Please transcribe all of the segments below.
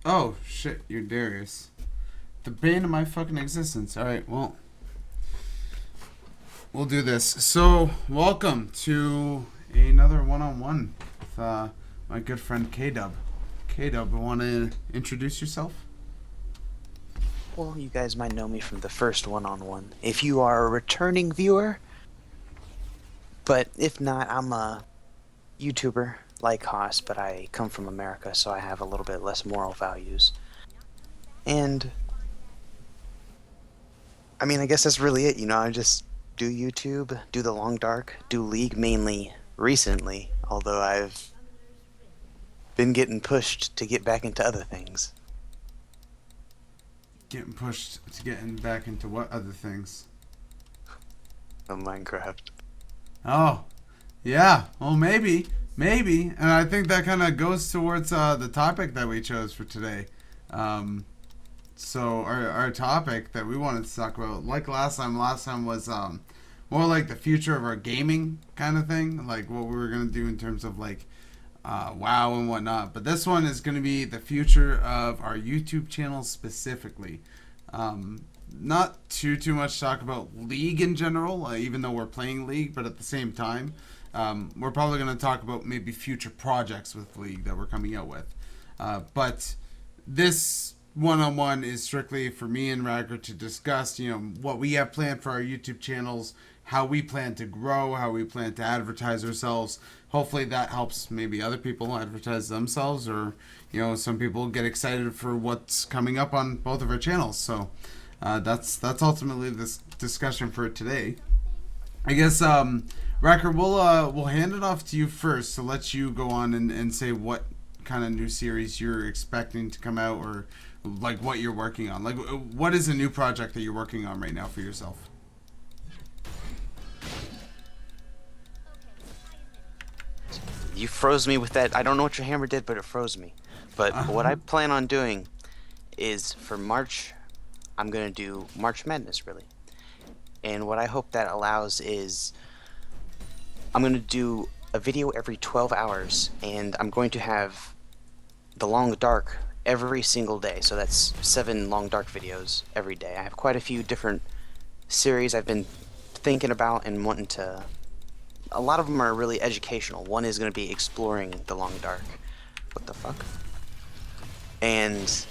Oh shit, you're Darius. The bane of my fucking existence. Alright, well, we'll do this. So, welcome to another one on one with my good friend Kdub. Kdub, want to introduce yourself? Well, you guys might know me from the first one-on-one. If you are a returning viewer, but if not, I'm a YouTuber like Haws, but I come from America, so I have a little bit less moral values. And I mean, I guess that's really it. I just do YouTube, do the Long Dark, do League mainly recently, although I've been getting pushed to get back into other things. Getting pushed to getting back into what other things? Minecraft. Oh, yeah. Well, maybe, and I think that kind of goes towards the topic that we chose for today. So our topic that we wanted to talk about, like last time was more like the future of our gaming kind of thing, like what we were gonna do in terms of like WoW and whatnot. But this one is gonna be the future of our YouTube channel specifically. Not too much talk about League in general, even though we're playing League, but at the same time, we're probably gonna talk about maybe future projects with League that we're coming out with. But this one-on-one is strictly for me and Racker to discuss, what we have planned for our YouTube channels, how we plan to grow, how we plan to advertise ourselves. Hopefully that helps maybe other people advertise themselves, or some people get excited for what's coming up on both of our channels. So that's ultimately this discussion for today. I guess Racker, we'll hand it off to you first to let you go on and say what kind of new series you're expecting to come out, or like what you're working on. Like, what is a new project that you're working on right now for yourself? You froze me with that. I don't know what your hammer did, but it froze me. But what I plan on doing is for March, I'm going to do March Madness, really. And what I hope that allows is I'm going to do a video every 12 hours, and I'm going to have the Long Dark every single day. So that's 7 Long Dark videos every day. I have quite a few different series I've been thinking about and wanting to. A lot of them are really educational. One is going to be exploring the Long Dark. What the fuck? And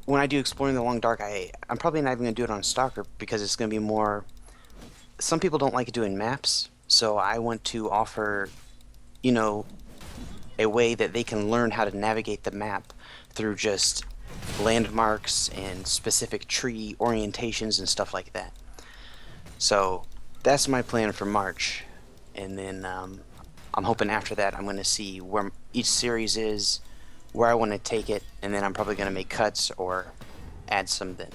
when I do exploring the Long Dark, I'm probably not even going to do it on Stalker because it's going to be more. Some people don't like doing maps, so I want to offer, a way that they can learn how to navigate the map through just landmarks and specific tree orientations and stuff like that. So that's my plan for March. And then I'm hoping after that I'm going to see where each series is, where I want to take it, and then I'm probably going to make cuts or add some then.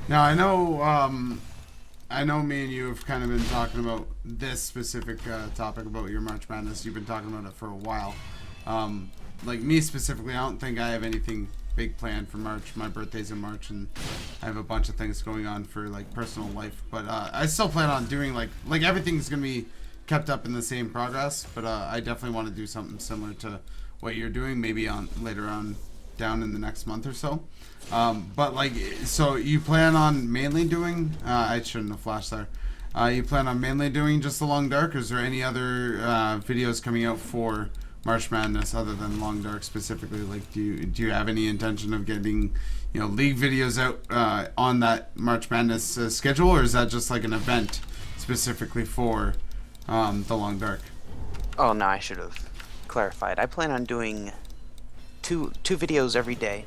Now I know me and you have kind of been talking about this specific topic about your March Madness. You've been talking about it for a while. Like me specifically, I don't think I have anything big planned for March. My birthday's in March, and I have a bunch of things going on for like personal life. But I still plan on doing like everything's gonna be kept up in the same progress. But I definitely want to do something similar to what you're doing, maybe on later on down in the next month or so. But like, so you plan on mainly doing? I shouldn't have flashed there. You plan on mainly doing just the Long Dark, or is there any other videos coming out for March Madness other than Long Dark specifically? Like, do you have any intention of getting League videos out on that March Madness schedule, or is that just like an event specifically for the Long Dark? Oh no, I should have clarified. I plan on doing two videos every day,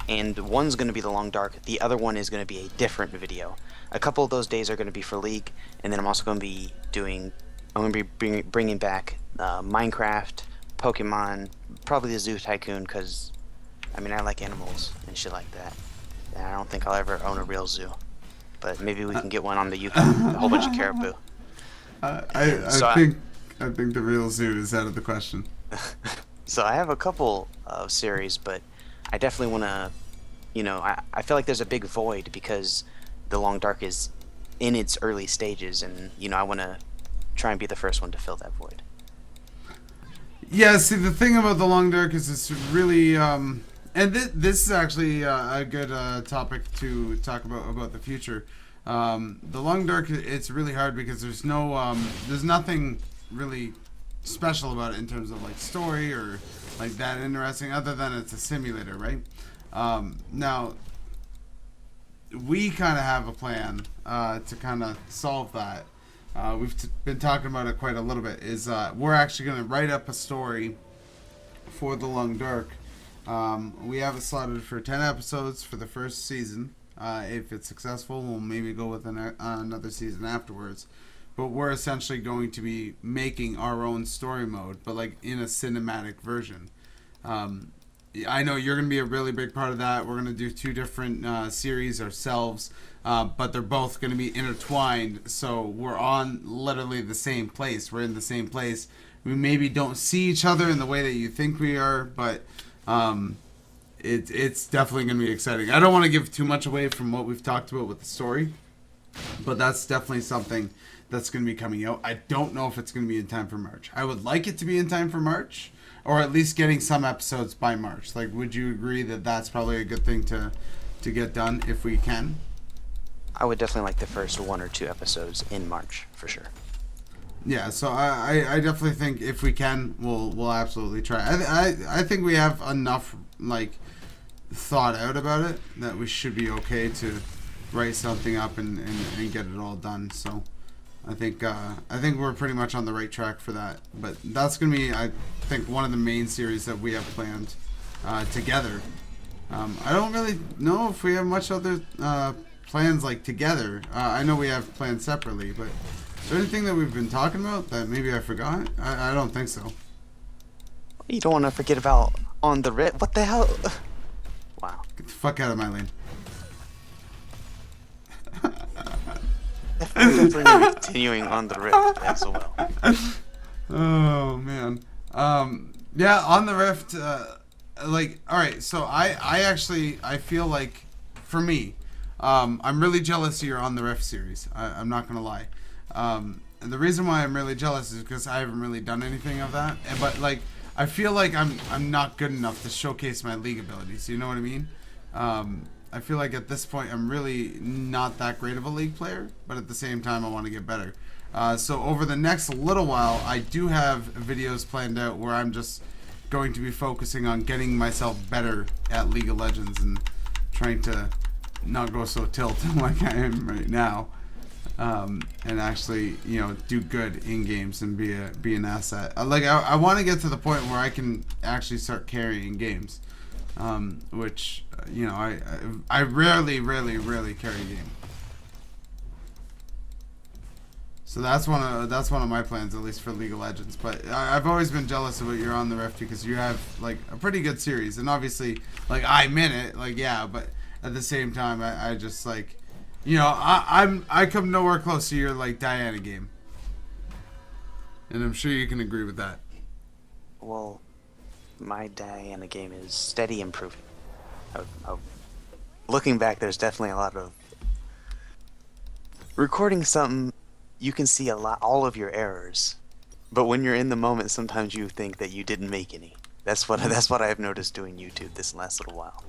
and one's going to be the Long Dark. The other one is going to be a different video. A couple of those days are going to be for League, and then I'm also going to be bringing back Minecraft, Pokemon, probably the Zoo Tycoon, because I like animals and shit like that. And I don't think I'll ever own a real zoo, but maybe we can get one on the Yukon, a whole bunch of caribou. I think the real zoo is out of the question. So I have a couple of series, but I definitely want to, I feel like there's a big void because the Long Dark is in its early stages, and I want to try and be the first one to fill that void. Yeah, see, the thing about the Long Dark is it's really, and this is actually a good topic to talk about the future. The Long Dark, it's really hard because there's nothing really special about it in terms of like story or like that interesting, other than it's a simulator, right? Now, we kind of have a plan to kind of solve that. We've been talking about it quite a little bit. Is we're actually going to write up a story for the Long Dark. We have it slotted for 10 episodes for the first season. If it's successful, we'll maybe go with another season afterwards. But we're essentially going to be making our own story mode, but like in a cinematic version. I know you're going to be a really big part of that. We're going to do 2 different series ourselves, but they're both going to be intertwined. So we're on literally the same place. We're in the same place. We maybe don't see each other in the way that you think we are, but it's definitely going to be exciting. I don't want to give too much away from what we've talked about with the story, but that's definitely something that's going to be coming out. I don't know if it's going to be in time for March. I would like it to be in time for March, or at least getting some episodes by March. Like, would you agree that that's probably a good thing to get done if we can? I would definitely like the first 1 or 2 episodes in March for sure. Yeah, so I definitely think if we can, we'll absolutely try. I think we have enough like thought out about it that we should be okay to write something up and get it all done. So I think we're pretty much on the right track for that. But that's gonna be, I think, one of the main series that we have planned together. I don't really know if we have much other plans like together. I know we have plans separately, but is there anything that we've been talking about that maybe I forgot? I don't think so. You don't want to forget about On the Rip. What the hell? Wow. Get the fuck out of my lane. Definitely gonna be continuing On the Rip as well. Oh man. Yeah, On the Rift. Like, all right. So I feel like, for me, I'm really jealous of your On the Rift series. I'm not gonna lie. And the reason why I'm really jealous is because I haven't really done anything of that. But like, I feel like I'm not good enough to showcase my League abilities. You know what I mean? I feel like at this point I'm really not that great of a League player, but at the same time I want to get better. So over the next little while, I do have videos planned out where I'm just going to be focusing on getting myself better at League of Legends and trying to not go so tilted like I am right now. And actually, do good in games and be an asset. I want to get to the point where I can actually start carrying games, which I rarely carry a game. So that's one of my plans, at least for League of Legends. But I've always been jealous of what you're on the Rift because you have like a pretty good series, and obviously like I'm in it, like yeah, but at the same time I just like. I come nowhere close to your like Diana game, and I'm sure you can agree with that. Well, my Diana game is steady improving. Looking back, there's definitely a lot of recording something. You can see all of your errors, but when you're in the moment, sometimes you think that you didn't make any. That's what I've noticed doing YouTube this last little while.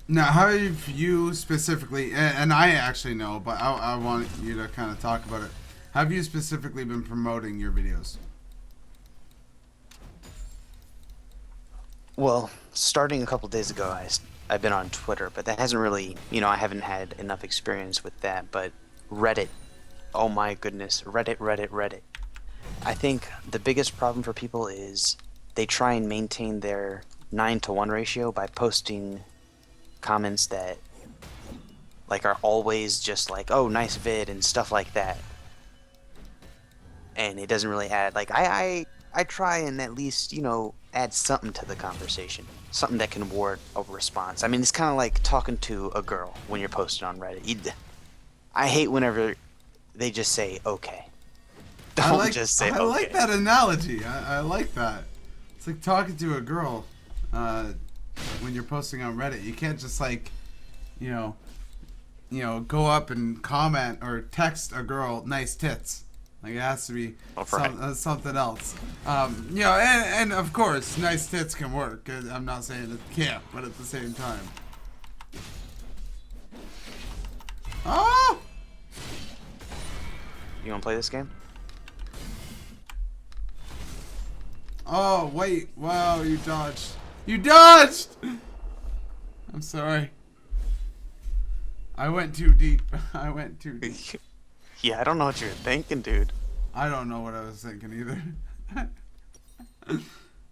Now, how have you specifically, and I actually know, but I want you to kind of talk about it. Have you specifically been promoting your videos? Well, starting a couple days ago, I've been on Twitter, but that hasn't really, I haven't had enough experience with that. But Reddit, oh my goodness, Reddit. I think the biggest problem for people is they try and maintain their 9-to-1 ratio by posting comments that like are always just like, oh, nice vid and stuff like that, and it doesn't really add like I try and at least add something to the conversation, something that can warrant a response. I mean, it's kind of like talking to a girl when you're posting on Reddit. I hate whenever they just say okay. Don't just say okay. I like that analogy. I like that. It's like talking to a girl. When you're posting on Reddit, you can't just like, go up and comment or text a girl nice tits Like it has to be Right. something else. You know, and of course, nice tits can work. I'm not saying it can't, but at the same time. Oh! You want to play this game? Oh, wait. Wow, you dodged. You dodged! I'm sorry. I went too deep. I went too deep. Yeah, I don't know what you're thinking, dude. I don't know what I was thinking either.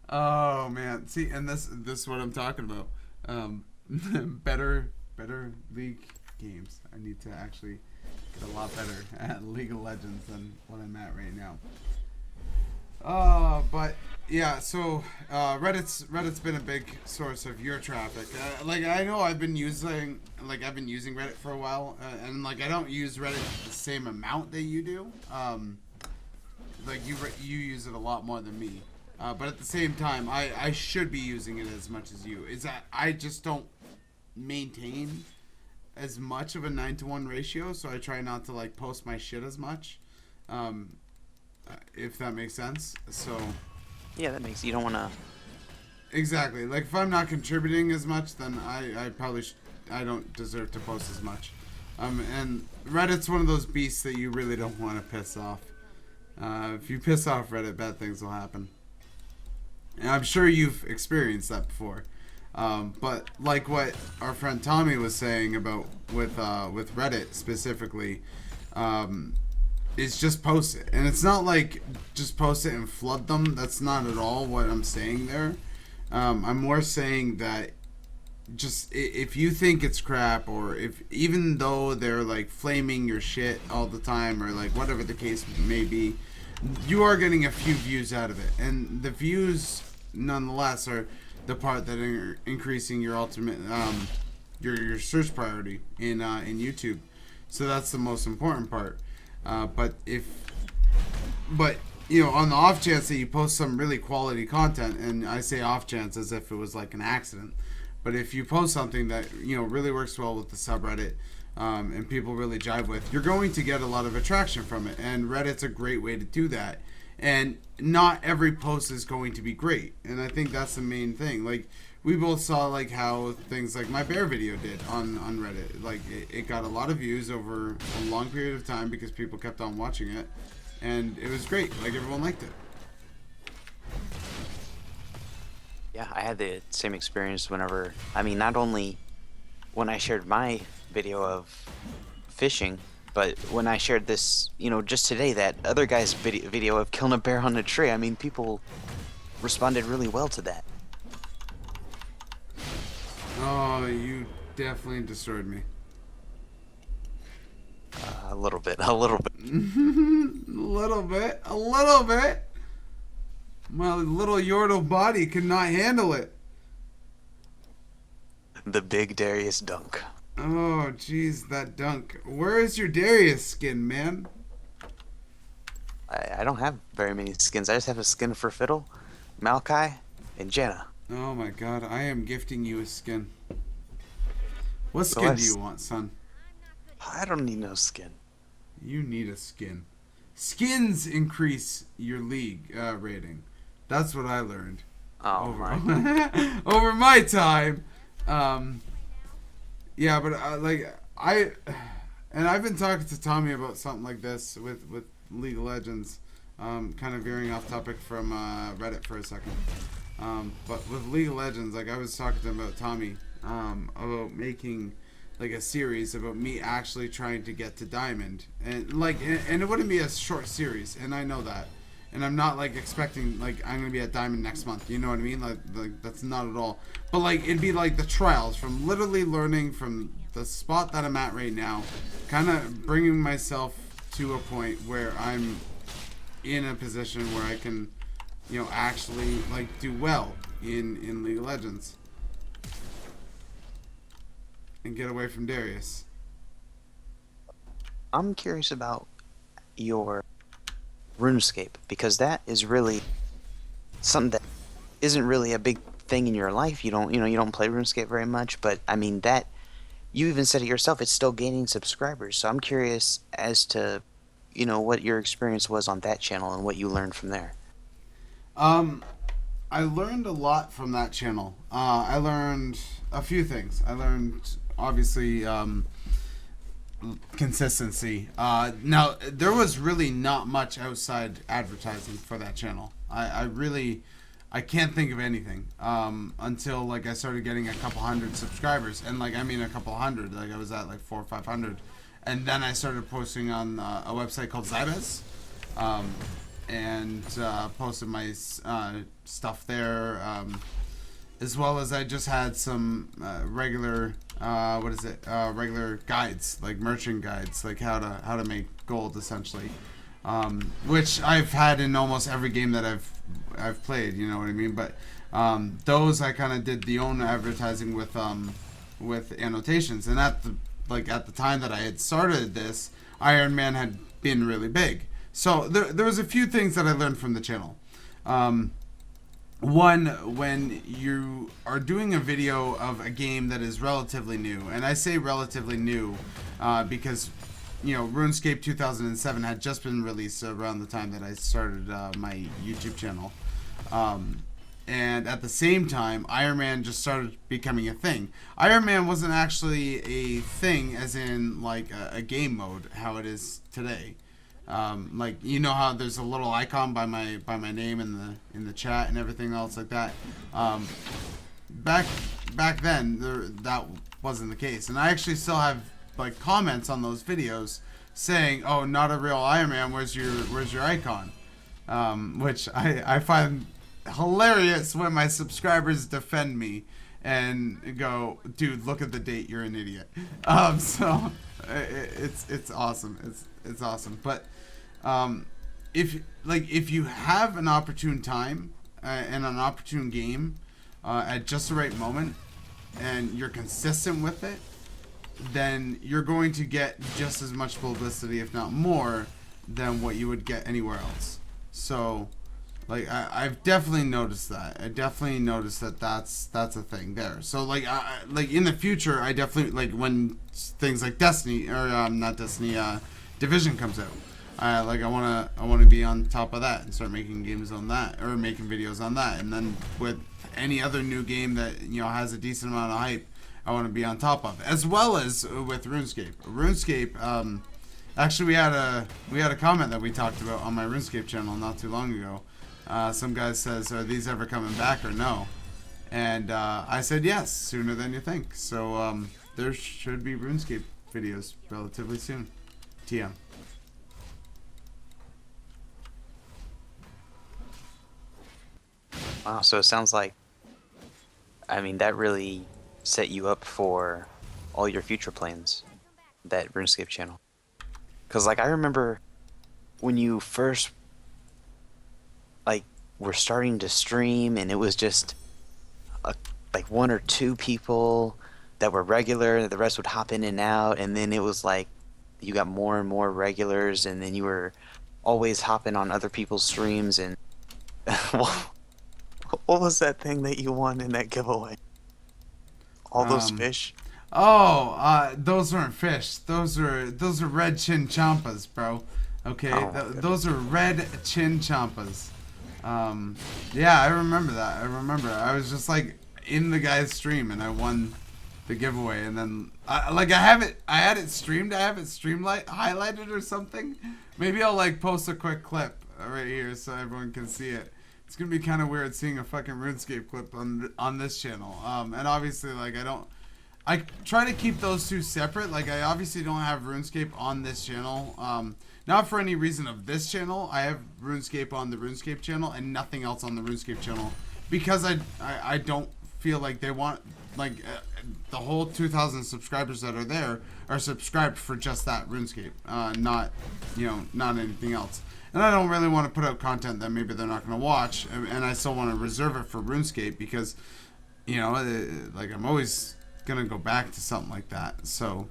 Oh man, see, and this is what I'm talking about. Better League games. I need to actually get a lot better at League of Legends than what I'm at right now. But yeah, so Reddit's been a big source of your traffic. Like I know I've been using Reddit for a while, and like I don't use Reddit the same amount that you do. Like you use it a lot more than me. But at the same time, I should be using it as much as you. Is that I just don't maintain as much of a 9-to-1 ratio, so I try not to like post my shit as much. If that makes sense. So Yeah, that makes you don't want to. exactly, like if I'm not contributing as much, then I probably I don't deserve to post as much. And Reddit's one of those beasts that you really don't want to piss off. If you piss off Reddit, bad things will happen. And I'm sure you've experienced that before. But like what our friend Tommy was saying about with Reddit specifically, is just post it. And it's not like just post it and flood them. That's not at all what I'm saying there. I'm more saying that just if you think it's crap, or if even though they're like flaming your shit all the time, or like whatever the case may be, you are getting a few views out of it, and the views nonetheless are the part that are increasing your ultimate your search priority in YouTube. So that's the most important part. But you know, on the off chance that you post some really quality content, and I say off chance as if it was like an accident, but if you post something that, you know, really works well with the subreddit, and people really jive with, you're going to get a lot of attraction from it. And Reddit's a great way to do that. And not every post is going to be great. And I think that's the main thing. Like, we both saw like how things like my bear video did on Reddit. Like, it got a lot of views over a long period of time because people kept on watching it. And it was great. Like, everyone liked it. Yeah, I had the same experience whenever. I mean, not only when I shared my video of fishing, but when I shared this, you know, just today, that other guy's video of killing a bear on a tree. I mean, people responded really well to that. Oh, you definitely destroyed me. A little bit, a little bit. A little bit. My little Yordle body could not handle it. The big Darius dunk. Oh, jeez, that dunk. Where is your Darius skin, man? I don't have very many skins. I just have a skin for Fiddle, Maokai, and Janna. Oh my god, I am gifting you a skin. What skin do you want, son? I don't need no skin. You need a skin. Skins increase your league rating. That's what I learned. Oh my. Over my time. Yeah, but I've been talking to Tommy about something like this with League of Legends. Kind of veering off topic from Reddit for a second. But with League of Legends, like I was talking to him about Tommy, about making like a series about me actually trying to get to Diamond, and it wouldn't be a short series, and I know that, and I'm not like expecting like I'm gonna be at Diamond next month. You know what I mean? Like that's not at all. But like it'd be like the trials from literally learning from the spot that I'm at right now, kind of bringing myself to a point where I'm in a position where I can, you know, actually like do well in League of Legends and get away from Darius. I'm curious about your RuneScape, because that is really something that isn't really a big thing in your life. You don't play RuneScape very much, but I mean that you even said it yourself, it's still gaining subscribers. So I'm curious as to what your experience was on that channel and what you learned from there. Um, I learned a lot from that channel. I learned a few things. I learned obviously consistency. Now there was really not much outside advertising for that channel. I really I can't think of anything until like I started getting a couple hundred subscribers, and like I mean a couple hundred. Like I was at like 400 or 500, and then I started posting on a website called Zybez, and posted my stuff there. As well as I just had some regular regular guides, like merchant guides, like how to make gold essentially, which I've had in almost every game that I've played. You know what I mean? But those I kind of did the own advertising with annotations, and at the time that I had started this, Iron Man had been really big. So there was a few things that I learned from the channel. One, when you are doing a video of a game that is relatively new, and I say relatively new because, RuneScape 2007 had just been released around the time that I started my YouTube channel. And at the same time, Iron Man just started becoming a thing. Iron Man wasn't actually a thing as in like a game mode, how it is today. Like how there's a little icon by my name in the chat and everything else like that. Back then that wasn't the case, and I actually still have like comments on those videos saying, "Oh, not a real Iron Man. Where's your icon?" Which I find hilarious when my subscribers defend me and go, "Dude, look at the date. You're an idiot." So it's awesome. It's awesome, but. If you have an opportune time and an opportune game at just the right moment, and you're consistent with it, then you're going to get just as much publicity, if not more, than what you would get anywhere else. So, like I've definitely noticed that. I definitely noticed that's a thing there. So like in the future, I definitely like when things like Destiny or not Destiny, Division comes out. I want to be on top of that and start making games on that, or making videos on that. And then with any other new game that has a decent amount of hype, I want to be on top of, as well as with RuneScape. Actually, we had a comment that we talked about on my RuneScape channel not too long ago. Some guy says, "Are these ever coming back or no?" And I said yes, sooner than you think. So there should be RuneScape videos relatively soon. TM. Wow, so it sounds like, that really set you up for all your future plans, that RuneScape channel. Because, I remember when you first, were starting to stream, and it was just, one or two people that were regular, the rest would hop in and out, and then it was you got more and more regulars, and then you were always hopping on other people's streams, and... What was that thing that you won in that giveaway? All those fish? Oh, those weren't fish. Those are red chin champas, bro. Okay, those are red chin champas. Yeah, I remember that. I was just in the guy's stream and I won the giveaway, and then I had it streamed. I have it highlighted or something. Maybe I'll post a quick clip right here so everyone can see it. It's gonna be kind of weird seeing a fucking RuneScape clip on this channel. And obviously, I try to keep those two separate. I obviously don't have RuneScape on this channel. Not for any reason of this channel. I have RuneScape on the RuneScape channel and nothing else on the RuneScape channel because I don't feel like they want the whole 2,000 subscribers that are there are subscribed for just that RuneScape, not anything else. And I don't really want to put out content that maybe they're not going to watch, and I still want to reserve it for RuneScape because, I'm always going to go back to something like that. So,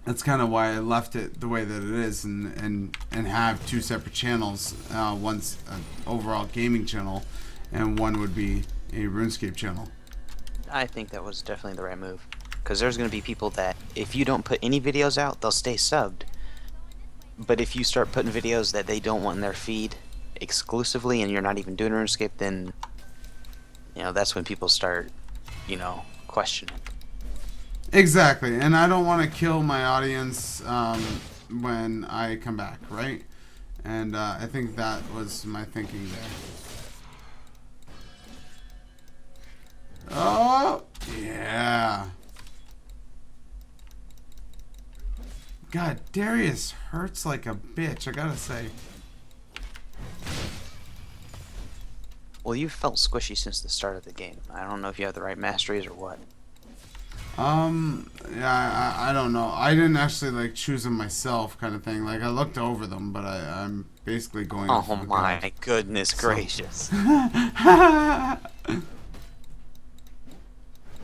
that's kind of why I left it the way that it is and have two separate channels. One's an overall gaming channel, and one would be a RuneScape channel. I think that was definitely the right move. Because there's going to be people that, if you don't put any videos out, they'll stay subbed. But if you start putting videos that they don't want in their feed exclusively, and you're not even doing RuneScape, then that's when people start questioning. Exactly, and I don't want to kill my audience when I come back, right? And I think that was my thinking there. Oh, yeah. God, Darius hurts like a bitch, I gotta say. Well, you've felt squishy since the start of the game. I don't know if you have the right masteries or what. Yeah, I don't know. I didn't actually like choose them myself, kind of thing. Like I looked over them, but I'm basically going off Oh of the my gut. goodness So, gracious.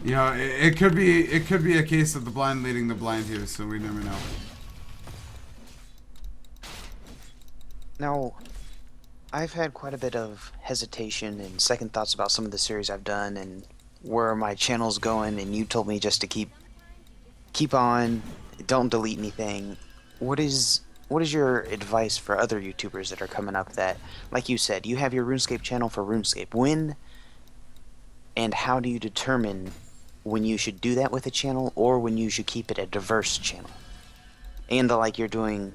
it could be a case of the blind leading the blind here, so we never know. Now, I've had quite a bit of hesitation and second thoughts about some of the series I've done and where my channel's going, and you told me just to keep on, don't delete anything. What is your advice for other YouTubers that are coming up that, like you said, you have your RuneScape channel for RuneScape? When and how do you determine when you should do that with a channel or when you should keep it a diverse channel? And like you're doing,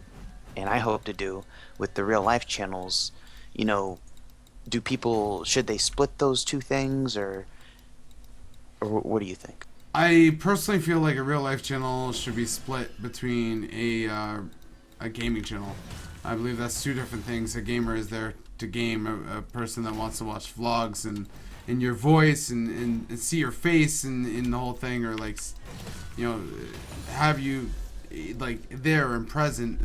and I hope to do, with the real life channels, should they split those two things, or what do you think? I personally feel like a real life channel should be split between a gaming channel. I believe that's two different things. A gamer is there to game. A person that wants to watch vlogs and your voice and see your face in the whole thing, or like have you like there and present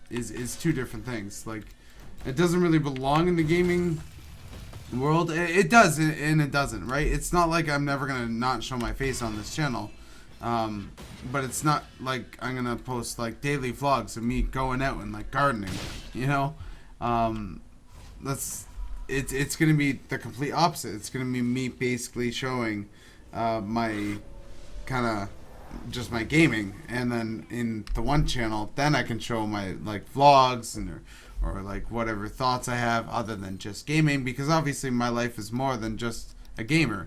is two different things. Like it doesn't really belong in the gaming world. It does and it doesn't, right? It's not like I'm never gonna not show my face on this channel, but it's not like I'm gonna post like daily vlogs of me going out and like gardening, that's it's gonna be the complete opposite. It's gonna be me basically showing my kind of just my gaming, and then in the one channel then I can show my like vlogs or like whatever thoughts I have other than just gaming, because obviously my life is more than just a gamer.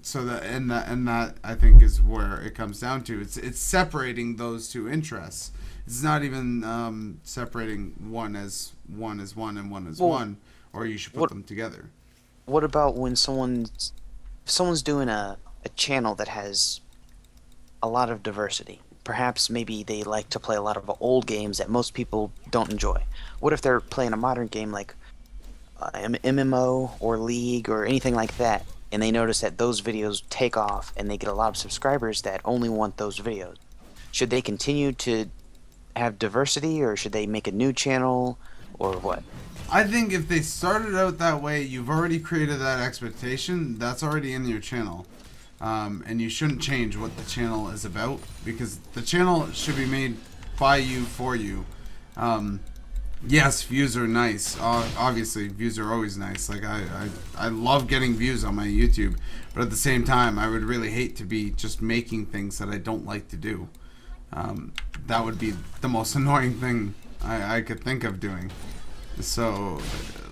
So that I think is where it comes down to. It's separating those two interests. It's not even separating one as one and one as Well, one, or you should put what them together. what about when someone's doing a channel that has a lot of diversity? Perhaps maybe they like to play a lot of old games that most people don't enjoy. What if they're playing a modern game like MMO or League or anything like that, and they notice that those videos take off and they get a lot of subscribers that only want those videos? Should they continue to have diversity, or should they make a new channel, or what? I think if they started out that way, you've already created that expectation. That's already in your channel. And you shouldn't change what the channel is about, because the channel should be made by you for you. Yes, views are nice. Obviously, views are always nice. Like I love getting views on my YouTube, but at the same time, I would really hate to be just making things that I don't like to do. That would be the most annoying thing I could think of doing. So,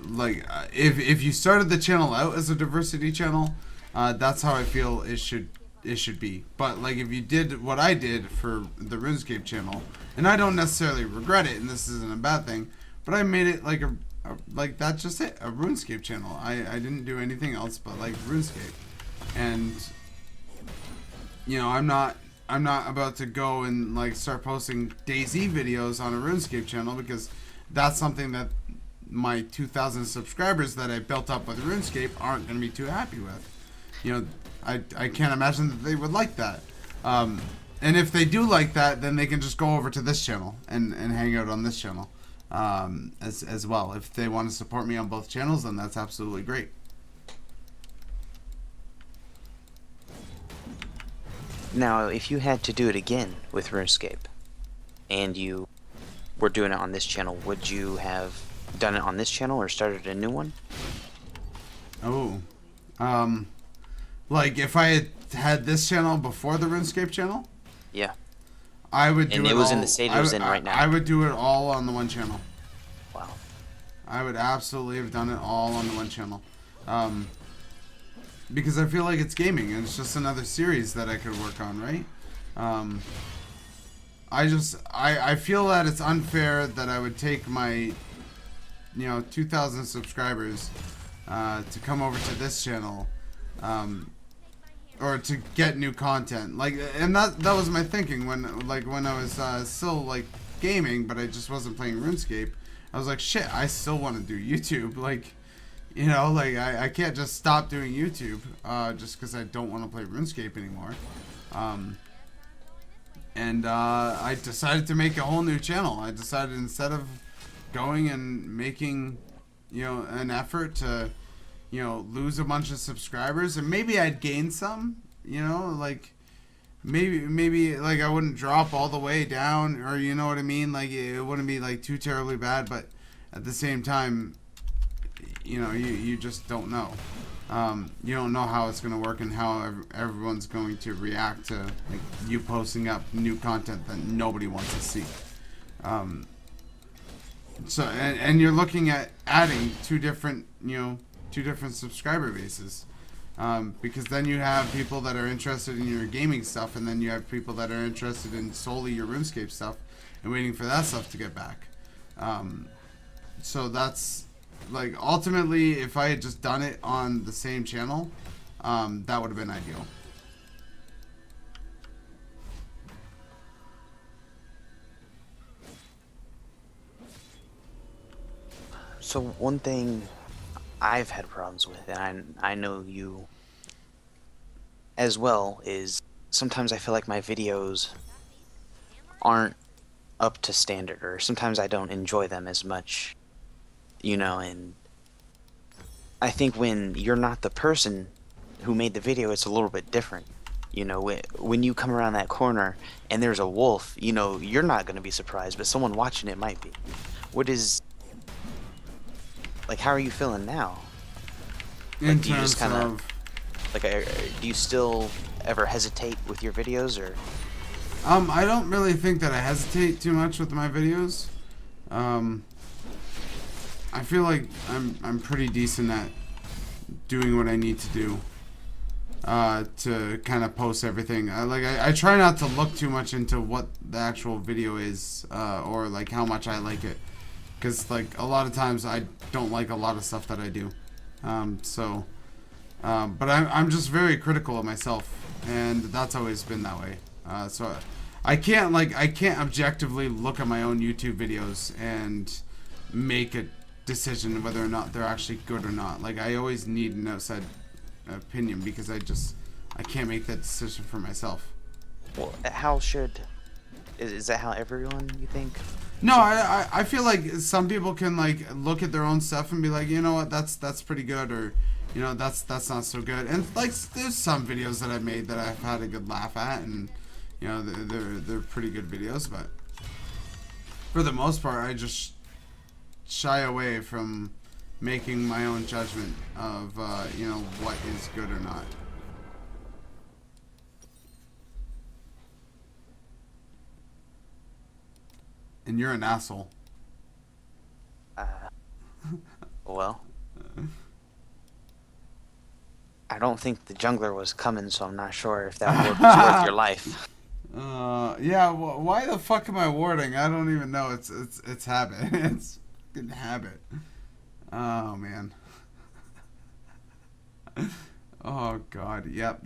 like, if you started the channel out as a diversity channel, that's how I feel it should be. But like, if you did what I did for the RuneScape channel, and I don't necessarily regret it, and this isn't a bad thing, but I made it like like that's just it, a RuneScape channel. I didn't do anything else but like RuneScape, and I'm not about to go and like start posting DayZ videos on a RuneScape channel, because that's something that my 2,000 subscribers that I built up with RuneScape aren't going to be too happy with. I can't imagine that they would like that. And if they do like that, then they can just go over to this channel and hang out on this channel as well. If they want to support me on both channels, then that's absolutely great. Now, if you had to do it again with RuneScape, and you were doing it on this channel, would you have done it on this channel or started a new one? Oh, like if I had this channel before the RuneScape channel, Yeah. I would do And it it was all. in the state it was in right now. I would do it all on the one channel. Wow. I would absolutely have done it all on the one channel. Because I feel like it's gaming and it's just another series that I could work on, right? I feel that it's unfair that I would take my 2,000 subscribers to come over to this channel or to get new content. Like, and that was my thinking when I was still like gaming, but I just wasn't playing RuneScape. I was like, shit, I still want to do YouTube. Like, I can't just stop doing YouTube just because I don't want to play RuneScape anymore. And I decided to make a whole new channel. I decided instead of going and making, an effort to, lose a bunch of subscribers, and maybe I'd gain some, maybe like I wouldn't drop all the way down, or you know what I mean? Like it wouldn't be like too terribly bad, but at the same time, you just don't know. You don't know how it's going to work and how everyone's going to react to like you posting up new content that nobody wants to see. So and you're looking at adding two different subscriber bases, because then you have people that are interested in your gaming stuff, and then you have people that are interested in solely your RuneScape stuff and waiting for that stuff to get back. So that's like ultimately, if I had just done it on the same channel, that would have been ideal. So one thing I've had problems with, and I know you as well, is sometimes I feel like my videos aren't up to standard, or sometimes I don't enjoy them as much, and I think when you're not the person who made the video, it's a little bit different. When you come around that corner and there's a wolf, you're not going to be surprised, but someone watching it might be. How are you feeling now? In do you terms just kind of, do you still ever hesitate with your videos, or? I don't really think that I hesitate too much with my videos. I feel like I'm pretty decent at doing what I need to do to kind of post everything. I try not to look too much into what the actual video is or like how much I like it, because like a lot of times I don't like a lot of stuff that I do. But I'm just very critical of myself, and that's always been that way. So I can't objectively look at my own YouTube videos and make a decision whether or not they're actually good or not. Like I always need an outside opinion, because I can't make that decision for myself. Well, is that how everyone, you think? No, I feel like some people can like look at their own stuff and be like, you know what, that's pretty good, or that's not so good. And like there's some videos that I've made that I've had a good laugh at, and they're pretty good videos, but for the most part I just shy away from making my own judgment of what is good or not. And you're an asshole. Well, I don't think the jungler was coming, so I'm not sure if that ward was worth your life. Yeah. Why the fuck am I warding? I don't even know. It's habit. It's fucking habit. Oh man. Oh god. Yep.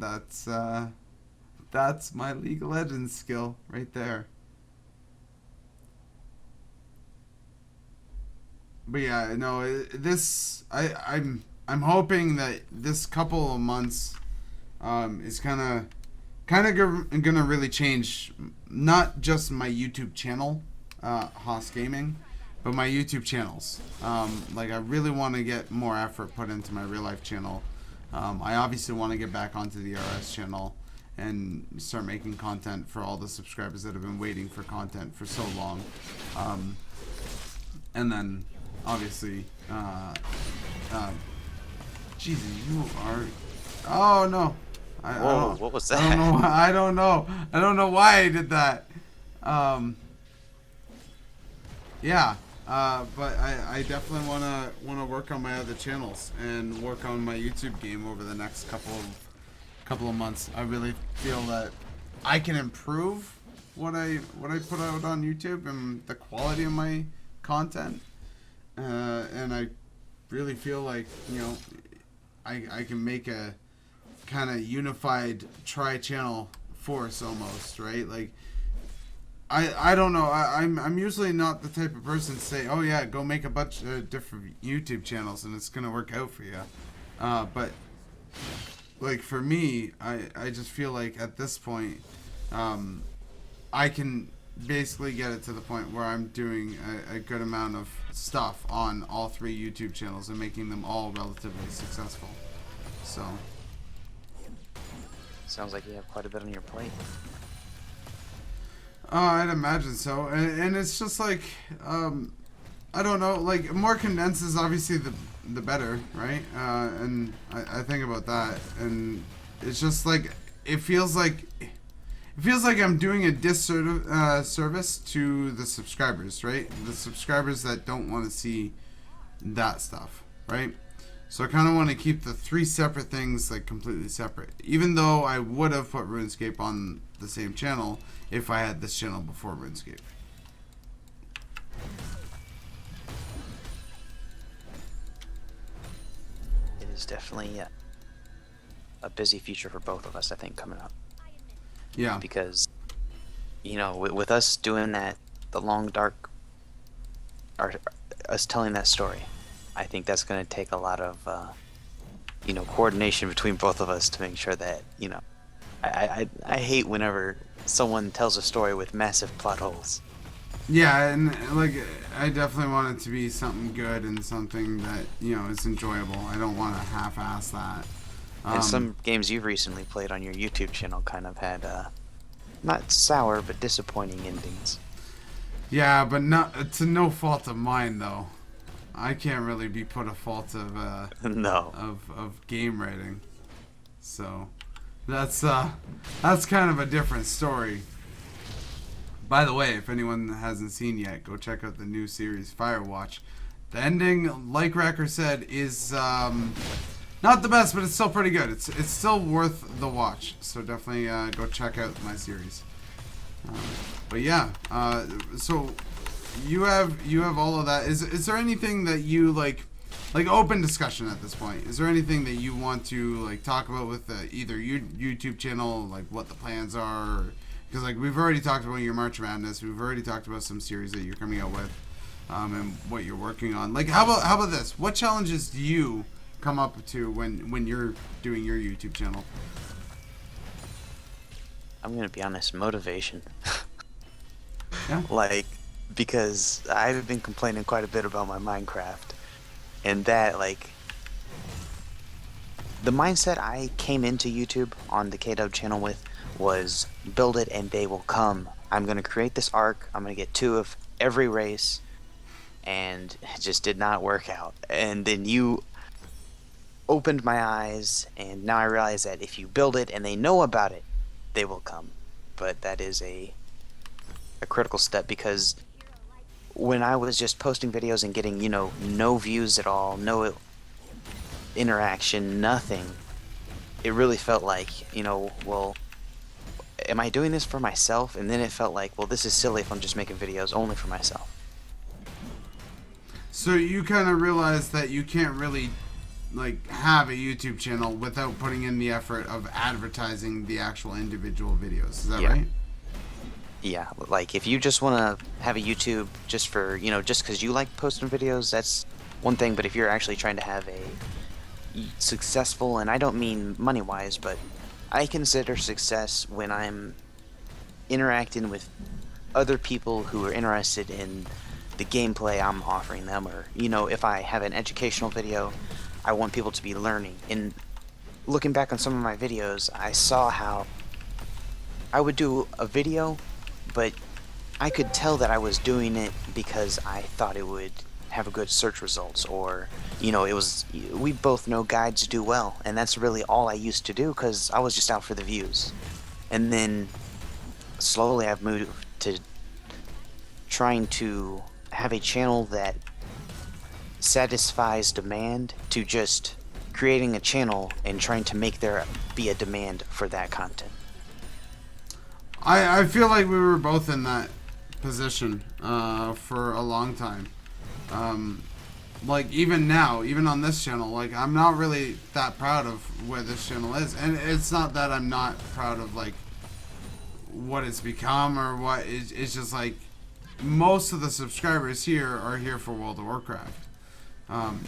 That's my League of Legends skill right there. But yeah, no. I'm hoping that this couple of months is kind of gonna really change not just my YouTube channel, Haws Gaming, but my YouTube channels. Like I really want to get more effort put into my real life channel. I obviously want to get back onto the RS channel and start making content for all the subscribers that have been waiting for content for so long. And then obviously, Jesus, you are. Oh no. Whoa, what was that? I don't know why I did that. um, yeah. But I definitely wanna work on my other channels and work on my YouTube game over the next couple of months. I really feel that I can improve what I put out on YouTube and the quality of my content. And I really feel like, you know, I can make a kind of unified tri-channel force almost, right? Like I don't know. I'm usually not the type of person to say, oh yeah, go make a bunch of different YouTube channels and it's gonna work out for you. But like for me, I just feel like at this point, I can basically get it to the point where I'm doing a good amount of stuff on all three YouTube channels and making them all relatively successful. So. Sounds like you have quite a bit on your plate. I'd imagine so, and it's just like, I don't know, like more condensed is obviously the better, right? And I think about that, and it's just like it feels like I'm doing a disservice to the subscribers, right? The subscribers that don't want to see that stuff, right? So I kind of want to keep the three separate things like completely separate. Even though I would have put RuneScape on the same channel if I had this channel before RuneScape. It is definitely a busy future for both of us, I think, coming up. Yeah. Because, you know, with us doing that, the long dark, us telling that story, I think that's going to take a lot of, you know, coordination between both of us to make sure that, you know, I hate whenever someone tells a story with massive plot holes. Yeah, and like I definitely want it to be something good and something that, you know, is enjoyable. I don't want to half-ass that. And some games you've recently played on your YouTube channel kind of had, not sour, but disappointing endings. Yeah, but not to no fault of mine though. I can't really be put a fault of no of game writing. So that's kind of a different story. By the way, if anyone hasn't seen yet, go check out the new series Firewatch. The ending, like Racker said, is not the best, but it's still pretty good. It's still worth the watch. So definitely go check out my series. But yeah, so you have all of that. Is there anything that you like open discussion at this point? Is there anything that you want to like talk about with either your YouTube channel, like what the plans are? Because like we've already talked about your March Madness, we've already talked about some series that you're coming out with, and what you're working on. Like how about this? What challenges do you come up to when you're doing your YouTube channel? I'm gonna be honest, motivation. Yeah. Like, because I've been complaining quite a bit about my Minecraft, and that, like, the mindset I came into YouTube on the Kdub channel with was build it and they will come. I'm gonna create this arc, I'm gonna get 2 of every race, and it just did not work out. And then you opened my eyes, and now I realize that if you build it and they know about it, they will come. But that is a critical step, because when I was just posting videos and getting, you know, no views at all, no interaction, nothing, it really felt like, you know, well, am I doing this for myself? And then it felt like, well, this is silly if I'm just making videos only for myself. So you kind of realize that you can't really like have a YouTube channel without putting in the effort of advertising the actual individual videos. Is that right? Yeah, like if you just want to have a YouTube just for, you know, just because you like posting videos, that's one thing. But if you're actually trying to have a successful, and I don't mean money-wise, but I consider success when I'm interacting with other people who are interested in the gameplay I'm offering them, or, you know, if I have an educational video, I want people to be learning. And looking back on some of my videos, I saw how I would do a video, but I could tell that I was doing it because I thought it would have a good search results, or, you know, it was, we both know guides do well, and that's really all I used to do because I was just out for the views. And then slowly I've moved to trying to have a channel that satisfies demand to just creating a channel and trying to make there be a demand for that content. I feel like we were both in that position for a long time. Like even now, even on this channel, like I'm not really that proud of where this channel is, and it's not that I'm not proud of like what it's become or what. It's just like most of the subscribers here are here for World of Warcraft.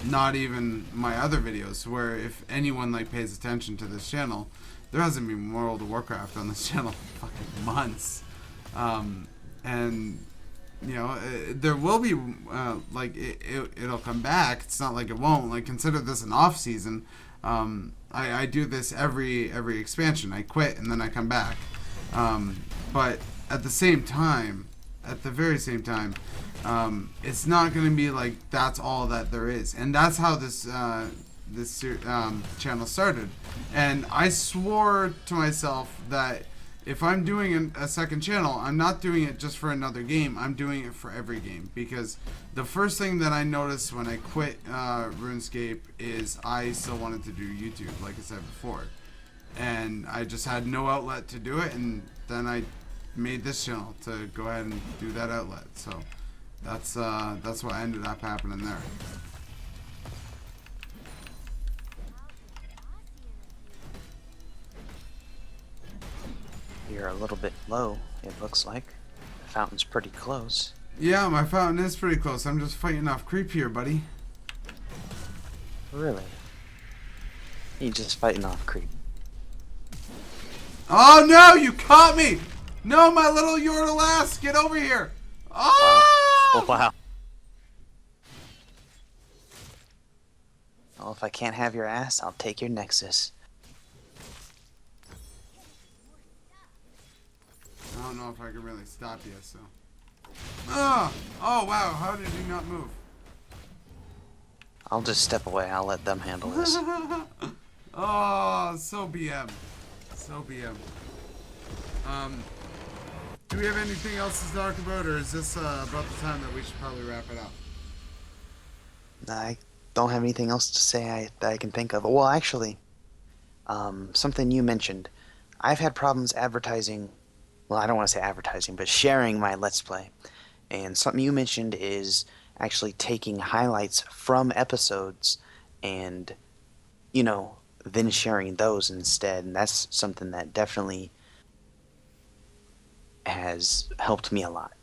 Not even my other videos, where if anyone like pays attention to this channel, there hasn't been World of Warcraft on this channel in fucking months. And you know, there will be like it'll come back. It's not like it won't. Like consider this an off season. I do this every expansion. I quit and then I come back. But at the same time, at the very same time, it's not going to be like that's all that there is, and that's how this channel started. And I swore to myself that if I'm doing a second channel, I'm not doing it just for another game. I'm doing it for every game, because the first thing that I noticed when I quit RuneScape is I still wanted to do YouTube, like I said before, and I just had no outlet to do it, and then I made this channel to go ahead and do that outlet. So that's what ended up happening there. You're a little bit low, it looks like. The fountain's pretty close. Yeah, my fountain is pretty close. I'm just fighting off creep here, buddy. Really? You're just fighting off creep. Oh no, you caught me! No, my little Yordle ass, get over here! Oh! Oh, wow. Well, if I can't have your ass, I'll take your Nexus. I don't know if I can really stop you, so. Oh wow, how did you not move? I'll just step away. I'll let them handle this. Oh, so BM. So BM. Do we have anything else to talk about, or is this about the time that we should probably wrap it up? I don't have anything else to say that I can think of. Well, actually, something you mentioned. I've had problems advertising. Well, I don't want to say advertising, but sharing my Let's Play. And something you mentioned is actually taking highlights from episodes and, you know, then sharing those instead. And that's something that definitely has helped me a lot.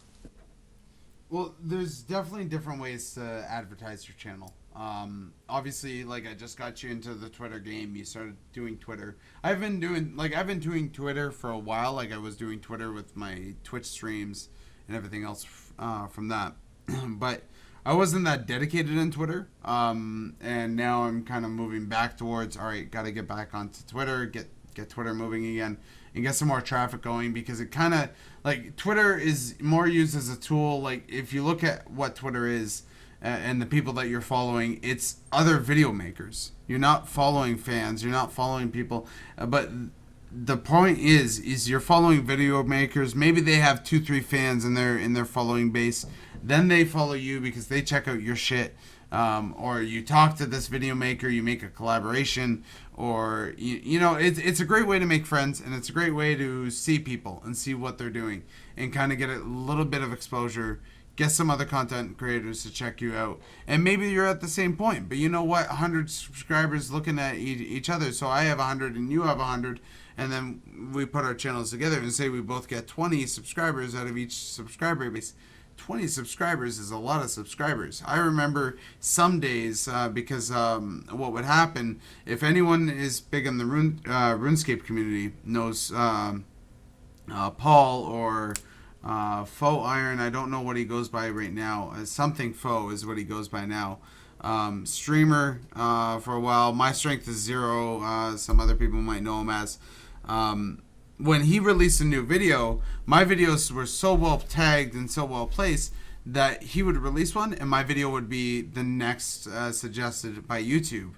Well, there's definitely different ways to advertise your channel. Obviously, like I just got you into the Twitter game. You started doing Twitter. I've been doing Twitter for a while. Like I was doing Twitter with my Twitch streams and everything else from that. But I wasn't that dedicated in Twitter. And now I'm kind of moving back towards, all right, got to get back onto Twitter, get Twitter moving again, and get some more traffic going, because it kind of, like, Twitter is more used as a tool. Like, if you look at what Twitter is and the people that you're following, it's other video makers. You're not following fans. You're not following people. But the point is you're following video makers. Maybe they have 2-3 fans in their following base. Then they follow you because they check out your shit. Or you talk to this video maker, you make a collaboration, or you know, it's a great way to make friends, and it's a great way to see people and see what they're doing and kind of get a little bit of exposure, get some other content creators to check you out, and maybe you're at the same point, but you know what, 100 subscribers looking at each other, so I have 100 and you have 100, and then we put our channels together and say we both get 20 subscribers out of each subscriber base. 20 subscribers is a lot of subscribers. I remember some days, because what would happen, if anyone is big in the RuneScape community, knows Paul or Faux Iron, I don't know what he goes by right now. Something Faux is what he goes by now. Streamer for a while. My Strength is 0. Some other people might know him as. When he released a new video, my videos were so well tagged and so well placed that he would release one and my video would be the next suggested by YouTube.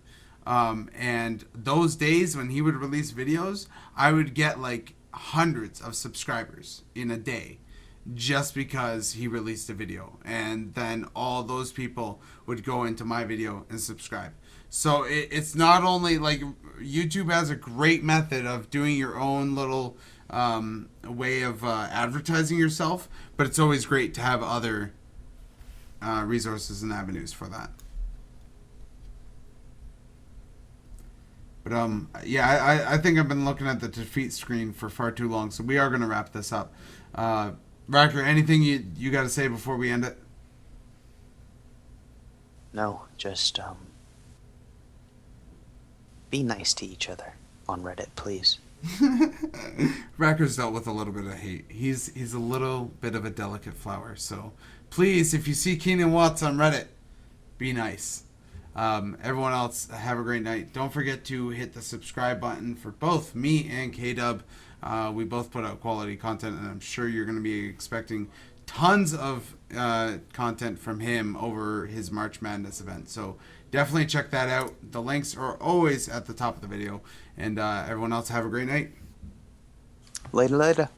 And those days when he would release videos, I would get like hundreds of subscribers in a day. just because he released a video, and then all those people would go into my video and subscribe. So it's not only like YouTube has a great method of doing your own little way of advertising yourself, but it's always great to have other resources and avenues for that. But yeah, I think I've been looking at the defeat screen for far too long, so we are going to wrap this up. Racker, anything you got to say before we end it? No, just be nice to each other on Reddit, please. Racker's dealt with a little bit of hate. He's a little bit of a delicate flower, so please, if you see Keenan Watts on Reddit, be nice. Everyone else, have a great night. Don't forget to hit the subscribe button for both me and Kdub. We both put out quality content, and I'm sure you're going to be expecting tons of content from him over his March Madness event. So definitely check that out. The links are always at the top of the video. And everyone else, have a great night. Later, later.